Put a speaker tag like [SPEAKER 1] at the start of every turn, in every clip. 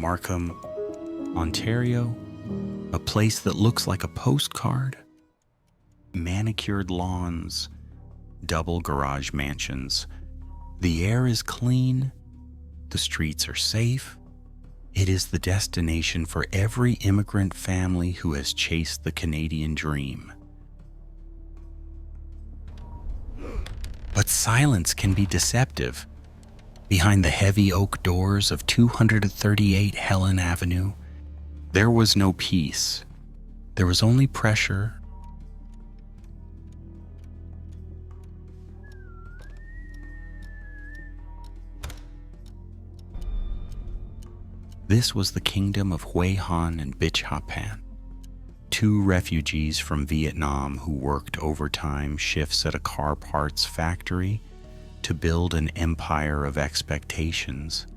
[SPEAKER 1] Markham, Ontario, a place that looks like a postcard. Manicured lawns, double garage mansions. The air is clean, the streets are safe. It is the destination for every immigrant family who has chased the Canadian dream. But silence can be deceptive. Behind the heavy oak doors of 238 Helen Avenue, there was no peace. There was only pressure. This was the kingdom of Hue Han and Bich Ha Pan, two refugees from Vietnam who worked overtime shifts at a car parts factory to build an empire of expectations.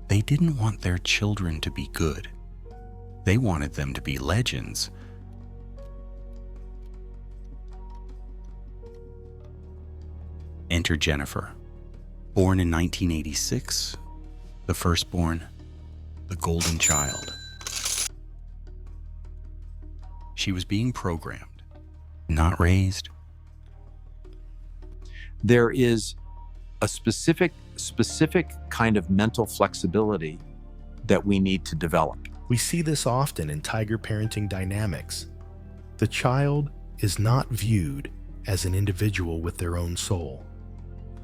[SPEAKER 1] They didn't want their children to be good. They wanted them to be legends. Enter Jennifer, born in 1986, the firstborn, the golden child. She was being programmed, not raised.
[SPEAKER 2] There is a specific kind of mental flexibility that we need to develop.
[SPEAKER 3] We see this often in tiger parenting dynamics. The child is not viewed as an individual with their own soul.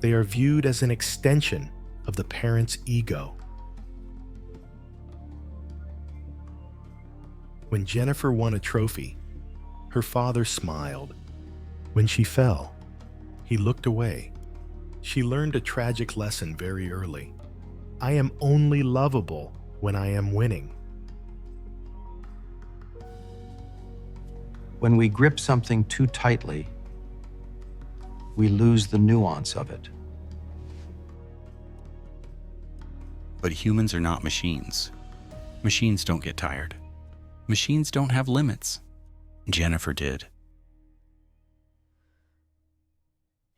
[SPEAKER 3] They are viewed as an extension of the parent's ego. When Jennifer won a trophy, her father smiled. When she fell, he looked away. She learned a tragic lesson very early. I am only lovable when I am winning.
[SPEAKER 2] When we grip something too tightly, we lose the nuance of it.
[SPEAKER 1] But humans are not machines. Machines don't get tired. Machines don't have limits. Jennifer did.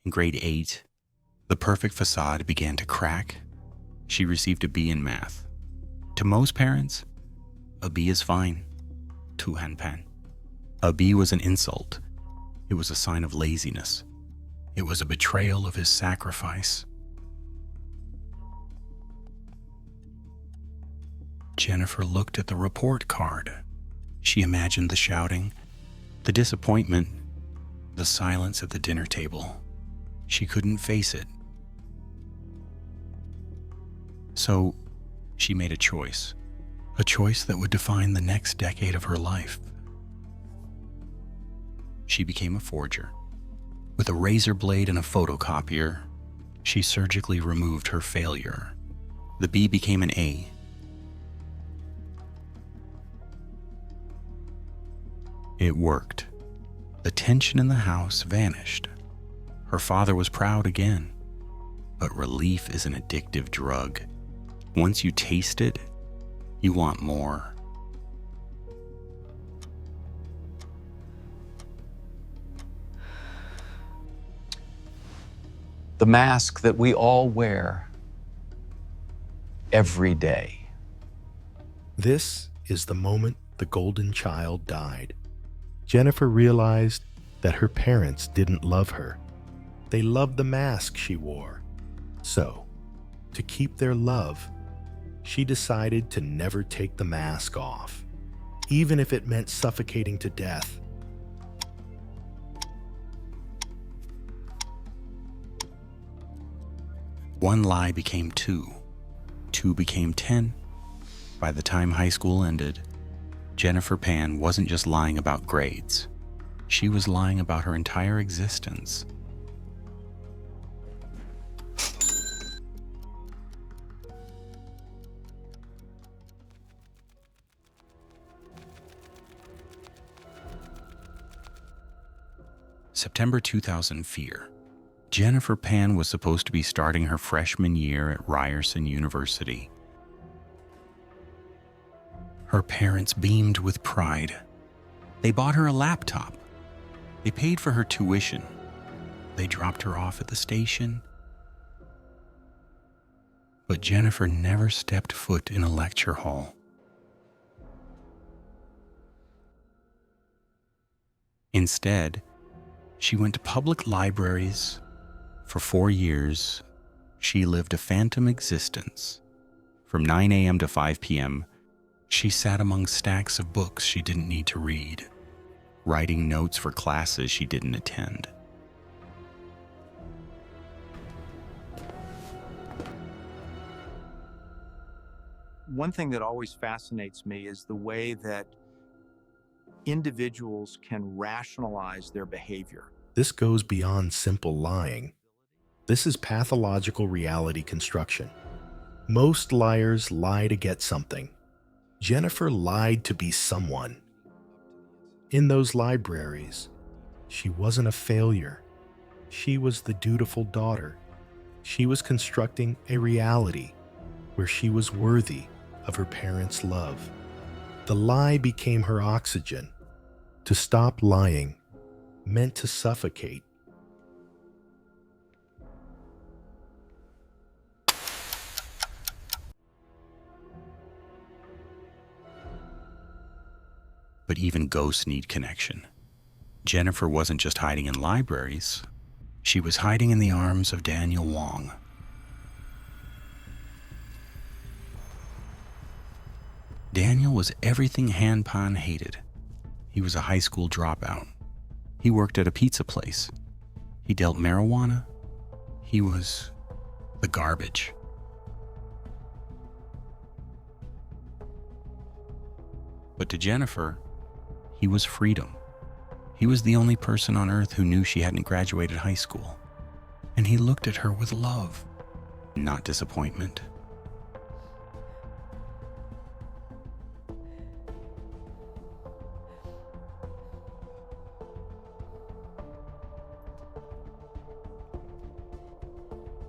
[SPEAKER 1] In grade 8, the perfect facade began to crack. She received a B in math. To most parents, a B is fine. To Han Pan. A B was an insult. It was a sign of laziness. It was a betrayal of his sacrifice. Jennifer looked at the report card. She imagined the shouting, the disappointment, the silence at the dinner table. She couldn't face it. So she made a choice that would define the next decade of her life. She became a forger. With a razor blade and a photocopier, she surgically removed her failure. The B became an A. It worked. The tension in the house vanished. Her father was proud again. But relief is an addictive drug. Once you taste it, you want more.
[SPEAKER 2] The mask that we all wear every day.
[SPEAKER 3] This is the moment the golden child died. Jennifer realized that her parents didn't love her. They loved the mask she wore. So, to keep their love, she decided to never take the mask off, even if it meant suffocating to death.
[SPEAKER 1] One lie became two. Two became 10. By the time high school ended, Jennifer Pan wasn't just lying about grades. She was lying about her entire existence. September 2000 fear. Jennifer Pan was supposed to be starting her freshman year at Ryerson University. Her parents beamed with pride. They bought her a laptop. They paid for her tuition. They dropped her off at the station. But Jennifer never stepped foot in a lecture hall. Instead, she went to public libraries. For 4 years, she lived a phantom existence. From 9 a.m. to 5 p.m., she sat among stacks of books she didn't need to read, writing notes for classes she didn't attend.
[SPEAKER 2] One thing that always fascinates me is the way that individuals can rationalize their behavior.
[SPEAKER 3] This goes beyond simple lying. This is pathological reality construction. Most liars lie to get something. Jennifer lied to be someone. In those libraries, she wasn't a failure. She was the dutiful daughter. She was constructing a reality where she was worthy of her parents' love. The lie became her oxygen. To stop lying meant to suffocate.
[SPEAKER 1] But even ghosts need connection. Jennifer wasn't just hiding in libraries. She was hiding in the arms of Daniel Wong. Daniel was everything Han Pan hated. He was a high school dropout. He worked at a pizza place. He dealt marijuana. He was the garbage. But to Jennifer, he was freedom. He was the only person on earth who knew she hadn't graduated high school. And he looked at her with love, not disappointment.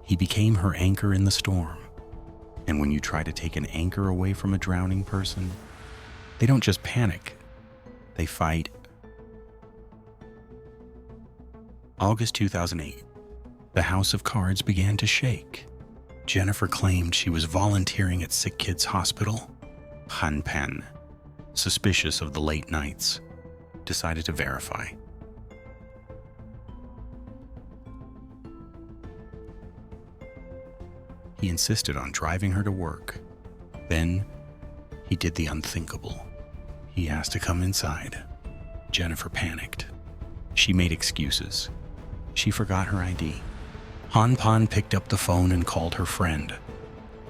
[SPEAKER 1] He became her anchor in the storm. And when you try to take an anchor away from a drowning person, they don't just panic, they fight. August 2008, the house of cards began to shake. Jennifer claimed she was volunteering at Sick Kids Hospital. Han Pan, suspicious of the late nights, decided to verify. He insisted on driving her to work. Then, he did the unthinkable. He asked to come inside. Jennifer panicked. She made excuses. She forgot her ID. Han Pan picked up the phone and called her friend,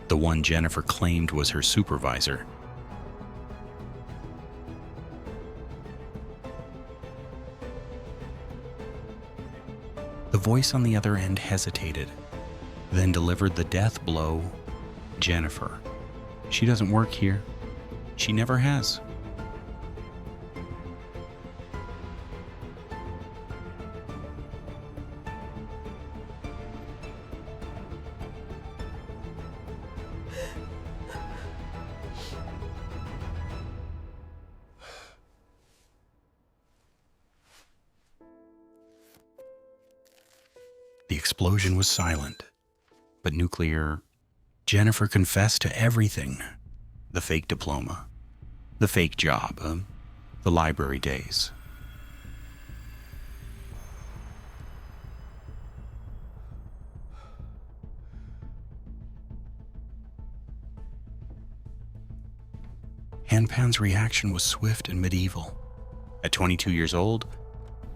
[SPEAKER 1] the one Jennifer claimed was her supervisor. The voice on the other end hesitated, then delivered the death blow. Jennifer. She doesn't work here. She never has. The explosion was silent, but nuclear. Jennifer confessed to everything. The fake diploma, the fake job, the library days. Han Pan's reaction was swift and medieval. At 22 years old,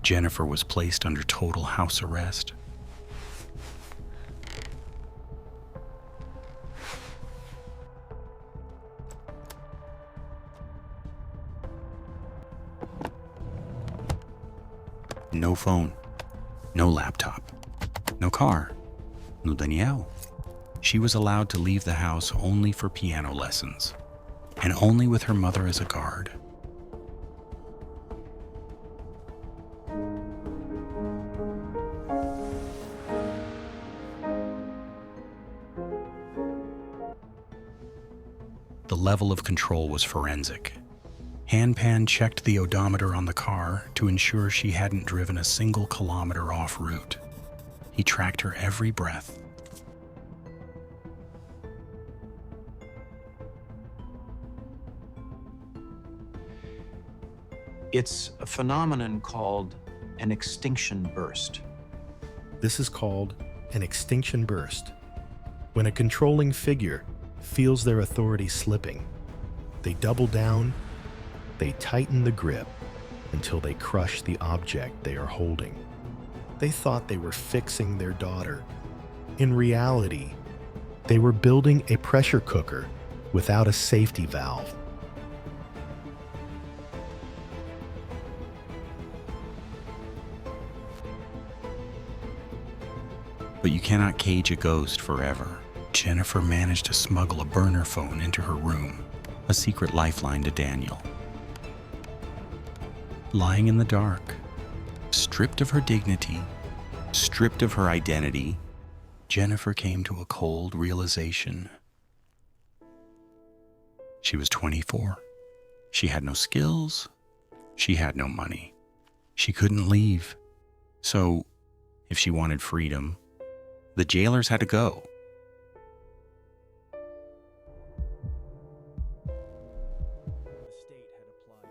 [SPEAKER 1] Jennifer was placed under total house arrest. No phone, no laptop, no car, no Danielle. She was allowed to leave the house only for piano lessons, and only with her mother as a guard. The level of control was forensic. Han Pan checked the odometer on the car to ensure she hadn't driven a single kilometer off route. He tracked her every breath.
[SPEAKER 2] It's a phenomenon called an extinction burst.
[SPEAKER 3] This is called an extinction burst. When a controlling figure feels their authority slipping, they double down, they tighten the grip until they crush the object they are holding. They thought they were fixing their daughter. In reality, they were building a pressure cooker without a safety valve.
[SPEAKER 1] But you cannot cage a ghost forever. Jennifer managed to smuggle a burner phone into her room, a secret lifeline to Daniel. Lying in the dark, stripped of her dignity, stripped of her identity, Jennifer came to a cold realization. She was 24. She had no skills. She had no money. She couldn't leave. So, if she wanted freedom, the jailers had to go.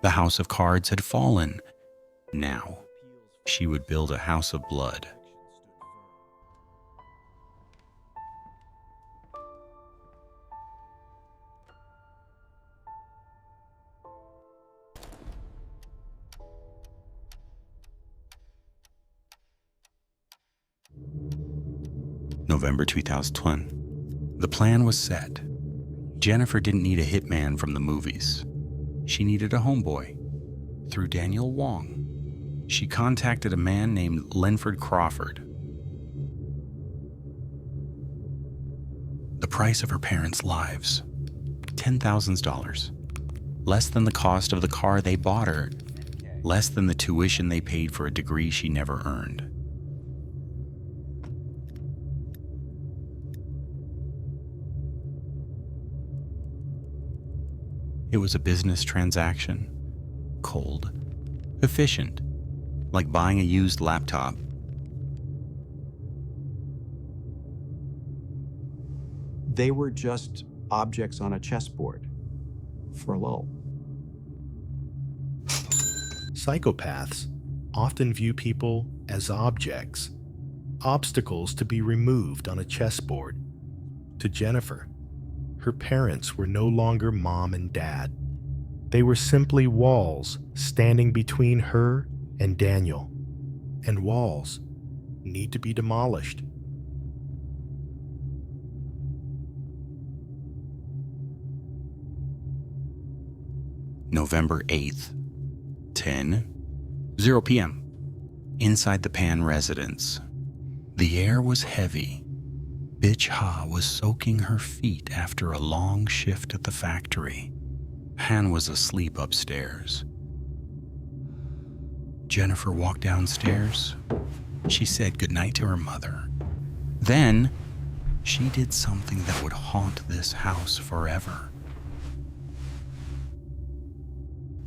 [SPEAKER 1] The house of cards had fallen. Now, she would build a house of blood. November 2010. The plan was set. Jennifer didn't need a hitman from the movies. She needed a homeboy. Through Daniel Wong, she contacted a man named Lenford Crawford. The price of her parents' lives, $10,000. Less than the cost of the car they bought her. Less than the tuition they paid for a degree she never earned. It was a business transaction. Cold. Efficient. Like buying a used laptop.
[SPEAKER 2] They were just objects on a chessboard for a lull.
[SPEAKER 3] Psychopaths often view people as objects, obstacles to be removed on a chessboard. To Jennifer, her parents were no longer mom and dad. They were simply walls standing between her and Daniel. And walls need to be demolished.
[SPEAKER 1] November 8th, 10:00 p.m. Inside the Pan residence. The air was heavy. Bitch Ha was soaking her feet after a long shift at the factory. Pan was asleep upstairs. Jennifer walked downstairs. She said goodnight to her mother. Then, she did something that would haunt this house forever.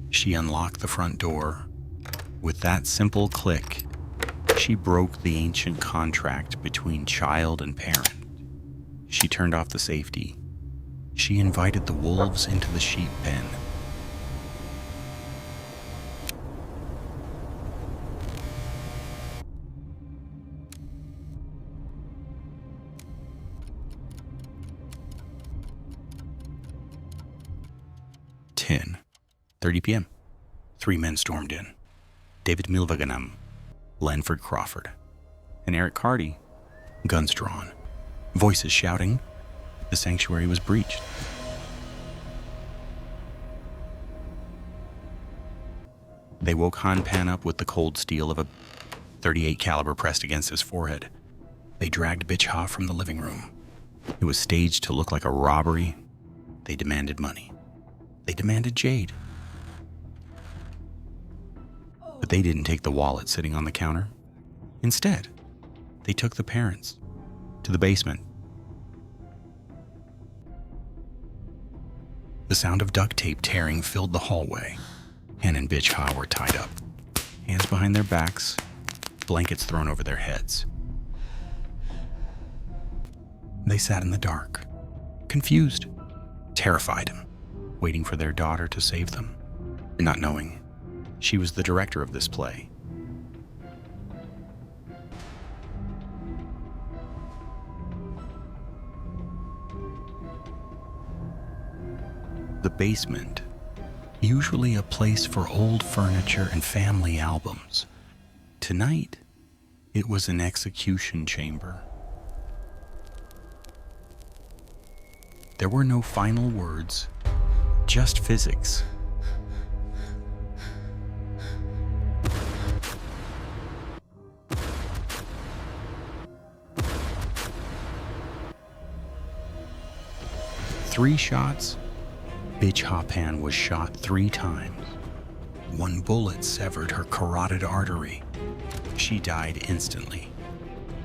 [SPEAKER 1] She unlocked the front door. With that simple click, she broke the ancient contract between child and parent. She turned off the safety. She invited the wolves into the sheep pen. Ten, 30 p.m. 3 men stormed in. David Milvaganam, Lenford Crawford, and Eric Carty, guns drawn, voices shouting. The sanctuary was breached. They woke Han Pan up with the cold steel of a .38 caliber pressed against his forehead. They dragged Bitch Ha from the living room. It was staged to look like a robbery. They demanded money. They demanded Jade. But they didn't take the wallet sitting on the counter. Instead, they took the parents to the basement. The sound of duct tape tearing filled the hallway. Han and Bitch Ha were tied up, hands behind their backs, blankets thrown over their heads. They sat in the dark, confused, terrified, waiting for their daughter to save them, not knowing she was the director of this play. The basement, usually a place for old furniture and family albums. Tonight, it was an execution chamber. There were no final words, just physics. Three shots. Bitch Hopan was shot 3 times. 1 bullet severed her carotid artery. She died instantly.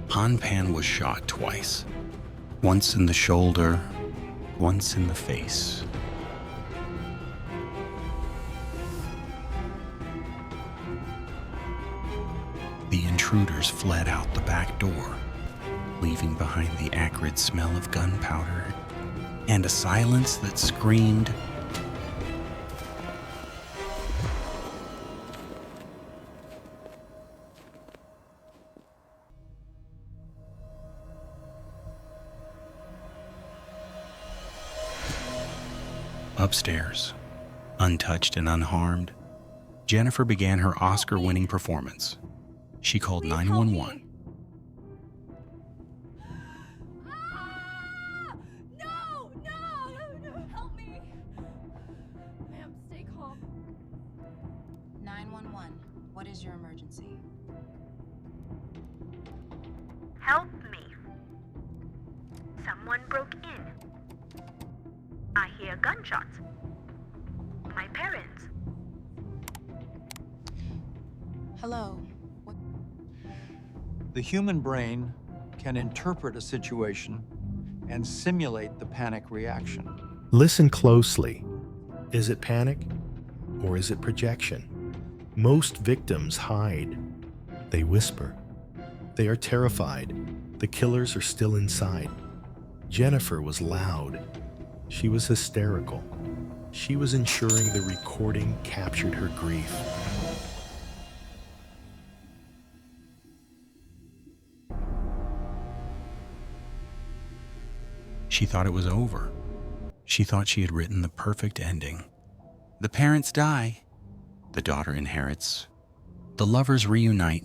[SPEAKER 1] Hanpan was shot twice. Once in the shoulder, once in the face. The intruders fled out the back door, leaving behind the acrid smell of gunpowder and a silence that screamed, upstairs, untouched and unharmed, Jennifer began her Oscar-winning performance. She called 911.
[SPEAKER 4] No, help me. Ma'am, stay calm.
[SPEAKER 5] 911, what is your emergency?
[SPEAKER 6] Help me. Someone broke in. I hear gunshots. My parents.
[SPEAKER 5] Hello. What?
[SPEAKER 7] The human brain can interpret a situation and simulate the panic reaction.
[SPEAKER 3] Listen closely. Is it panic or is it projection? Most victims hide. They whisper. They are terrified. The killers are still inside. Jennifer was loud. She was hysterical. She was ensuring the recording captured her grief.
[SPEAKER 1] She thought it was over. She thought she had written the perfect ending. The parents die. The daughter inherits. The lovers reunite.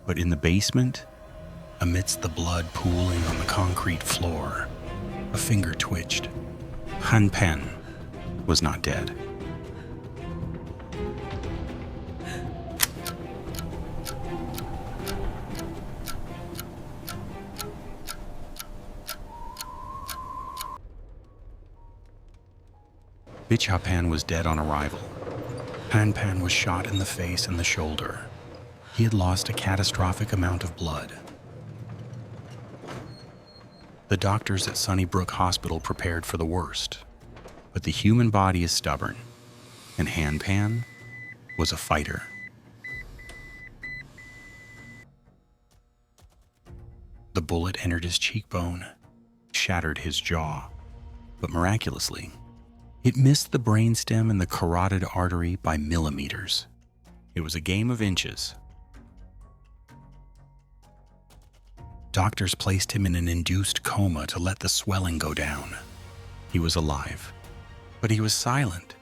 [SPEAKER 1] But in the basement, amidst the blood pooling on the concrete floor, a finger twitched. Han Pen was not dead. Bitch Hopan was dead on arrival. Han Pan was shot in the face and the shoulder. He had lost a catastrophic amount of blood. The doctors at Sunnybrook Hospital prepared for the worst, but the human body is stubborn, and Han Pan was a fighter. The bullet entered his cheekbone, shattered his jaw, but miraculously, it missed the brainstem and the carotid artery by millimeters. It was a game of inches. Doctors placed him in an induced coma to let the swelling go down. He was alive, but he was silent.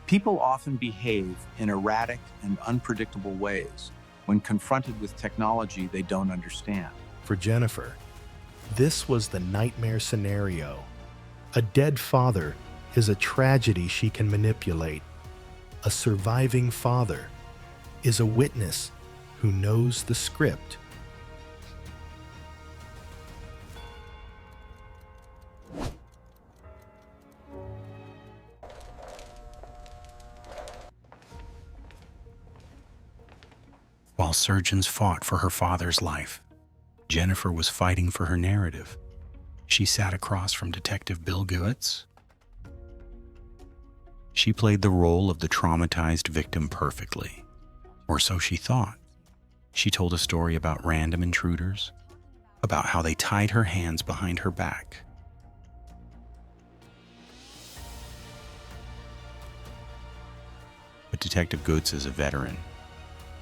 [SPEAKER 2] People often behave in erratic and unpredictable ways when confronted with technology they don't understand.
[SPEAKER 3] For Jennifer, this was the nightmare scenario. A dead father is a tragedy she can manipulate. A surviving father is a witness who knows the script.
[SPEAKER 1] While surgeons fought for her father's life, Jennifer was fighting for her narrative. She sat across from Detective Bill Gewitz. She played the role of the traumatized victim perfectly, or so she thought. She told a story about random intruders, about how they tied her hands behind her back. But Detective Goods is a veteran.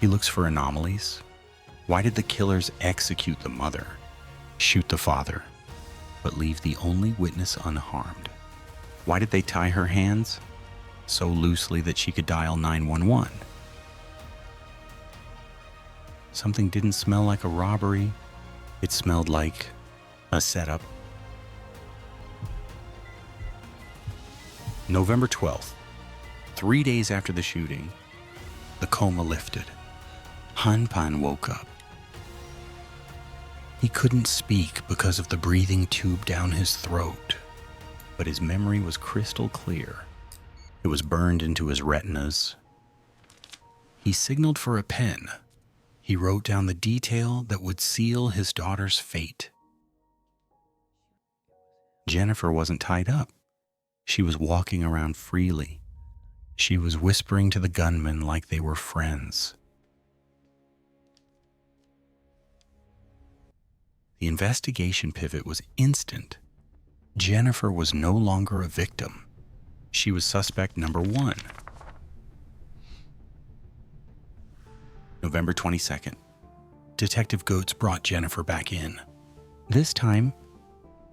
[SPEAKER 1] He looks for anomalies. Why did the killers execute the mother, shoot the father, but leave the only witness unharmed? Why did they tie her hands so loosely that she could dial 911? Something didn't smell like a robbery. It smelled like a setup. November 12th, 3 days after the shooting, the coma lifted. Han Pan woke up. He couldn't speak because of the breathing tube down his throat, but his memory was crystal clear. It was burned into his retinas. He signaled for a pen. He wrote down the detail that would seal his daughter's fate. Jennifer wasn't tied up. She was walking around freely. She was whispering to the gunman like they were friends. The investigation pivot was instant. Jennifer was no longer a victim. She was suspect number 1. November 22nd. Detective Goetz brought Jennifer back in. This time,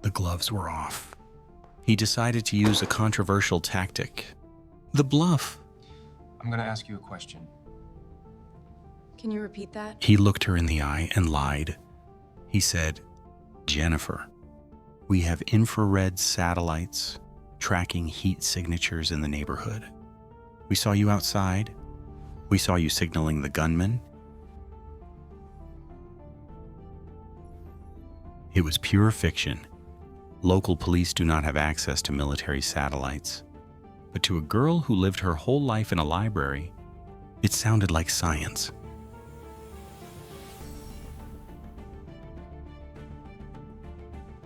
[SPEAKER 1] the gloves were off. He decided to use a controversial tactic: the bluff.
[SPEAKER 8] I'm going to ask you a question.
[SPEAKER 5] Can you repeat that?
[SPEAKER 1] He looked her in the eye and lied. He said, "Jennifer, we have infrared satellites tracking heat signatures in the neighborhood. We saw you outside. We saw you signaling the gunman." It was pure fiction. Local police do not have access to military satellites. But to a girl who lived her whole life in a library, it sounded like science.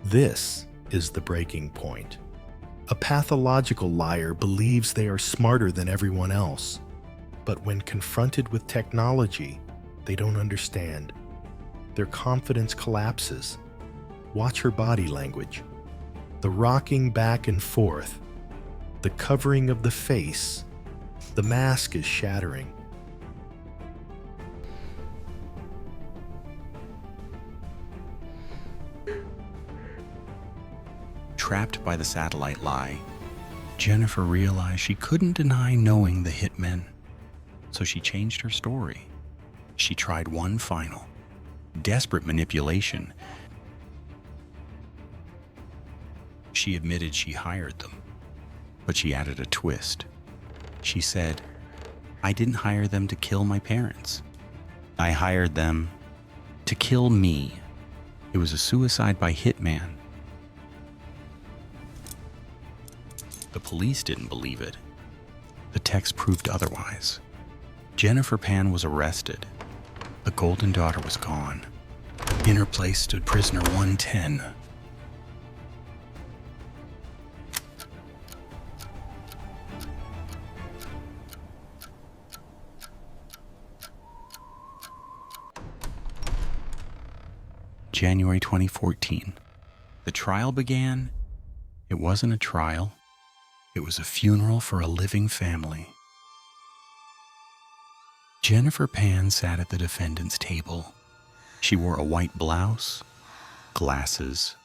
[SPEAKER 3] This is the breaking point. A pathological liar believes they are smarter than everyone else. But when confronted with technology, they don't understand. Their confidence collapses. Watch her body language. The rocking back and forth. The covering of the face. The mask is shattering.
[SPEAKER 1] Trapped by the satellite lie, Jennifer realized she couldn't deny knowing the hitmen. So she changed her story. She tried one final, desperate manipulation. She admitted she hired them, but she added a twist. She said, "I didn't hire them to kill my parents. I hired them to kill me. It was a suicide by hitman." The police didn't believe it. The text proved otherwise. Jennifer Pan was arrested. The golden daughter was gone. In her place stood prisoner 110. January 2014. The trial began. It wasn't a trial. It was a funeral for a living family. Jennifer Pan sat at the defendant's table. She wore a white blouse, glasses,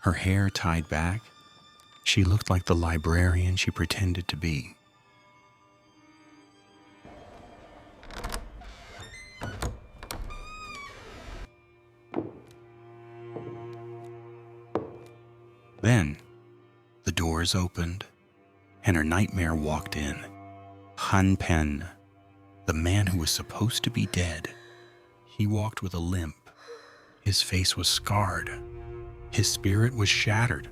[SPEAKER 1] her hair tied back. She looked like the librarian she pretended to be. Then, the doors opened, and her nightmare walked in. Han Pen, the man who was supposed to be dead. He walked with a limp. His face was scarred. His spirit was shattered.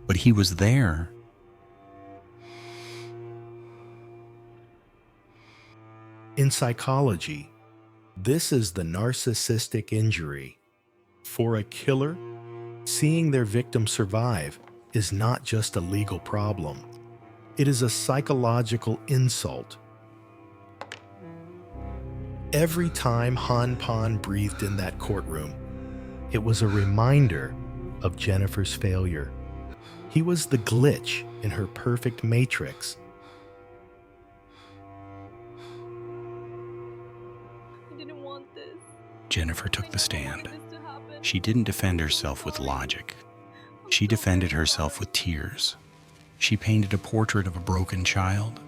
[SPEAKER 1] But he was there.
[SPEAKER 3] In psychology, this is the narcissistic injury. For a killer, seeing their victim survive is not just a legal problem. It is a psychological insult. Every time Han Pan breathed in that courtroom, it was a reminder of Jennifer's failure. He was the glitch in her perfect matrix.
[SPEAKER 4] I didn't want this.
[SPEAKER 1] Jennifer
[SPEAKER 4] I
[SPEAKER 1] took the
[SPEAKER 4] never
[SPEAKER 1] stand.
[SPEAKER 4] wanted this to happen.
[SPEAKER 1] She didn't defend herself with logic. She defended herself with tears. She painted a portrait of a broken child.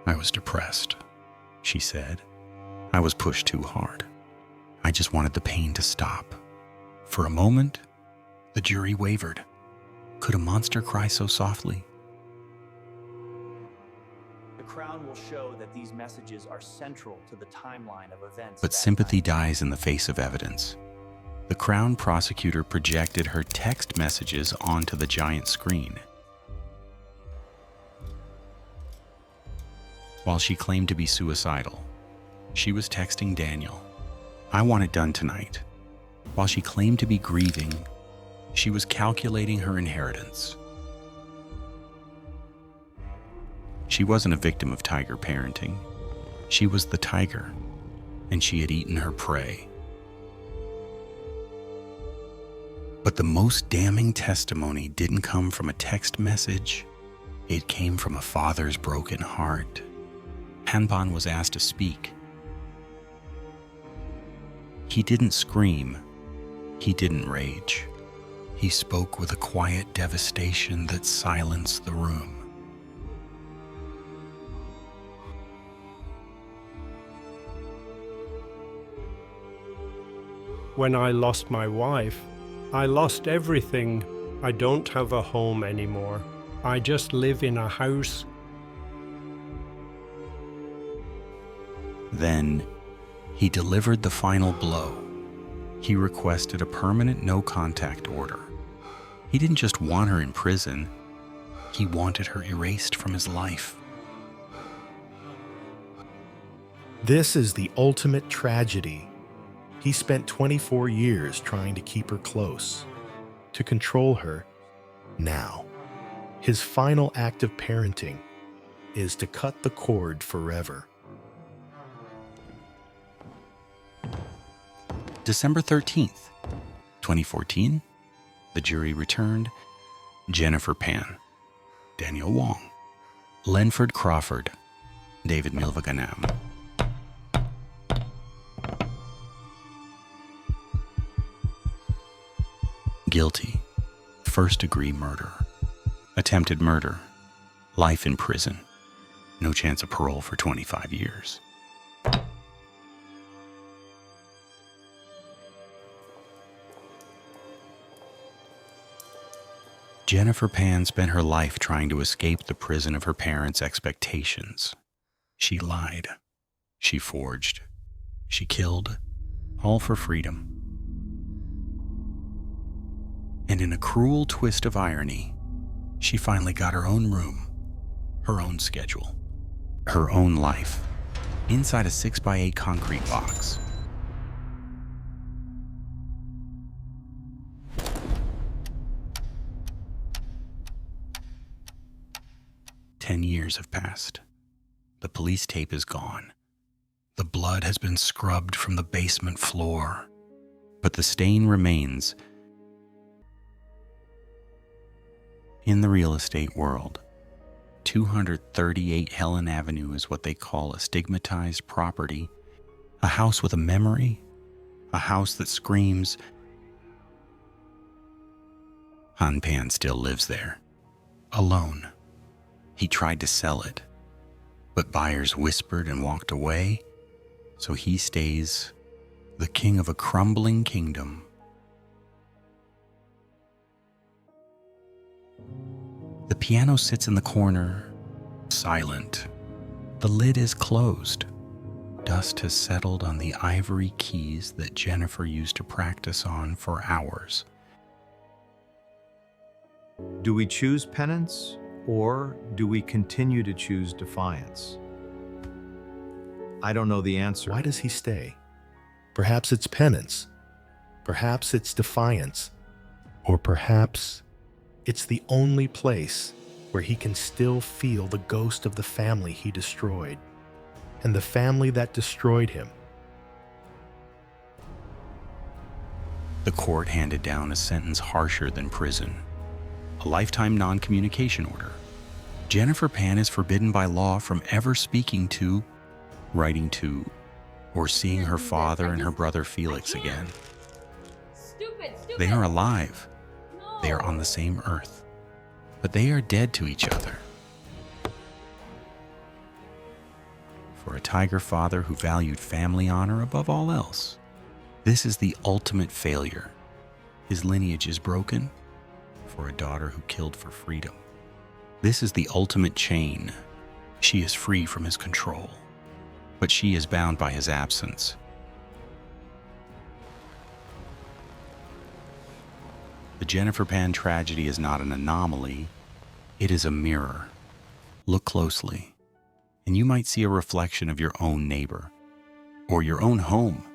[SPEAKER 1] I was depressed, she said. I was pushed too hard. I just wanted the pain to stop. For a moment, the jury wavered. Could a monster cry so softly?
[SPEAKER 9] The Crown will show that these messages are central to the timeline of events.
[SPEAKER 1] But sympathy dies in the face of evidence. The Crown prosecutor projected her text messages onto the giant screen. While she claimed to be suicidal, she was texting Daniel, "I want it done tonight." While she claimed to be grieving, she was calculating her inheritance. She wasn't a victim of tiger parenting. She was the tiger, and she had eaten her prey. But the most damning testimony didn't come from a text message. It came from a father's broken heart. Hanpan was asked to speak. He didn't scream. He didn't rage. He spoke with a quiet devastation that silenced the room.
[SPEAKER 10] When I lost my wife, I lost everything. I don't have a home anymore. I just live in a house.
[SPEAKER 1] Then he delivered the final blow. He requested a permanent no-contact order. He didn't just want her in prison, he wanted her erased from his life.
[SPEAKER 3] This is the ultimate tragedy. He spent 24 years trying to keep her close, to control her. Now, his final act of parenting is to cut the cord forever.
[SPEAKER 1] December 13th, 2014, the jury returned Jennifer Pan, Daniel Wong, Lenford Crawford, David Milvaganam. Guilty, first-degree murder, attempted murder, life in prison, no chance of parole for 25 years. Jennifer Pan spent her life trying to escape the prison of her parents' expectations. She lied. She forged. She killed, all for freedom. And in a cruel twist of irony, she finally got her own room, her own schedule, her own life, inside a 6x8 concrete box. Ten years have passed. The police tape is gone. The blood has been scrubbed from the basement floor, but the stain remains. In the real estate world, 238 Helen Avenue is what they call a stigmatized property, a house with a memory, a house that screams. Han Pan still lives there, alone. He tried to sell it, but buyers whispered and walked away, so he stays the king of a crumbling kingdom. The piano sits in the corner, silent. The lid is closed. Dust has settled on the ivory keys that Jennifer used to practice on for hours.
[SPEAKER 2] Do we choose penance, or do we continue to choose defiance? I don't know the answer.
[SPEAKER 3] Why does he stay? Perhaps it's penance. Perhaps it's defiance. Or perhaps it's the only place where he can still feel the ghost of the family he destroyed. and the family that destroyed him.
[SPEAKER 1] The court handed down a sentence harsher than prison, a lifetime non-communication order. Jennifer Pan is forbidden by law from ever speaking to, writing to, or seeing her father and her brother Felix again.
[SPEAKER 4] Stupid.
[SPEAKER 1] They are alive. They are on the same earth, but they are dead to each other. For a tiger father who valued family honor above all else, this is the ultimate failure. His lineage is broken. For a daughter who killed for freedom, this is the ultimate chain. She is free from his control, but she is bound by his absence. The Jennifer Pan tragedy is not an anomaly. It is a mirror. Look closely, and you might see a reflection of your own neighbor or your own home.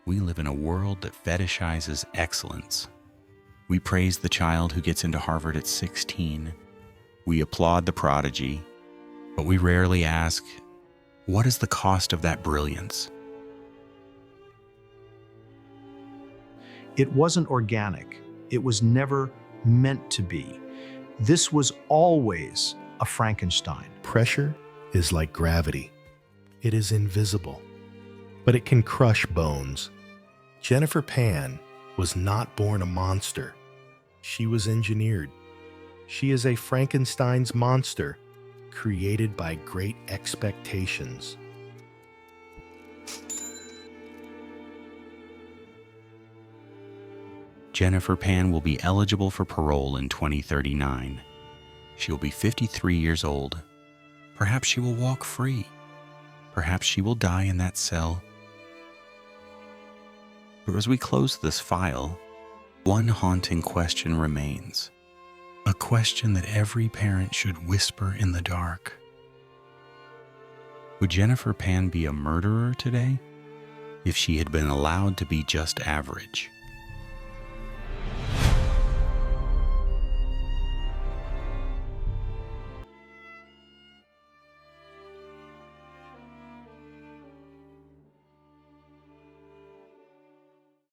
[SPEAKER 1] We live in a world that fetishizes excellence. We praise the child who gets into Harvard at 16. We applaud the prodigy, but we rarely ask, what is the cost of that brilliance?
[SPEAKER 2] It wasn't organic. It was never meant to be. This was always a Frankenstein.
[SPEAKER 3] Pressure is like gravity. It is invisible, but it can crush bones. Jennifer Pan was not born a monster. She was engineered. She is a Frankenstein's monster created by great expectations.
[SPEAKER 1] Jennifer Pan will be eligible for parole in 2039. She will be 53 years old. Perhaps she will walk free. Perhaps she will die in that cell. But as we close this file, one haunting question remains. A question that every parent should whisper in the dark. Would Jennifer Pan be a murderer today if she had been allowed to be just average?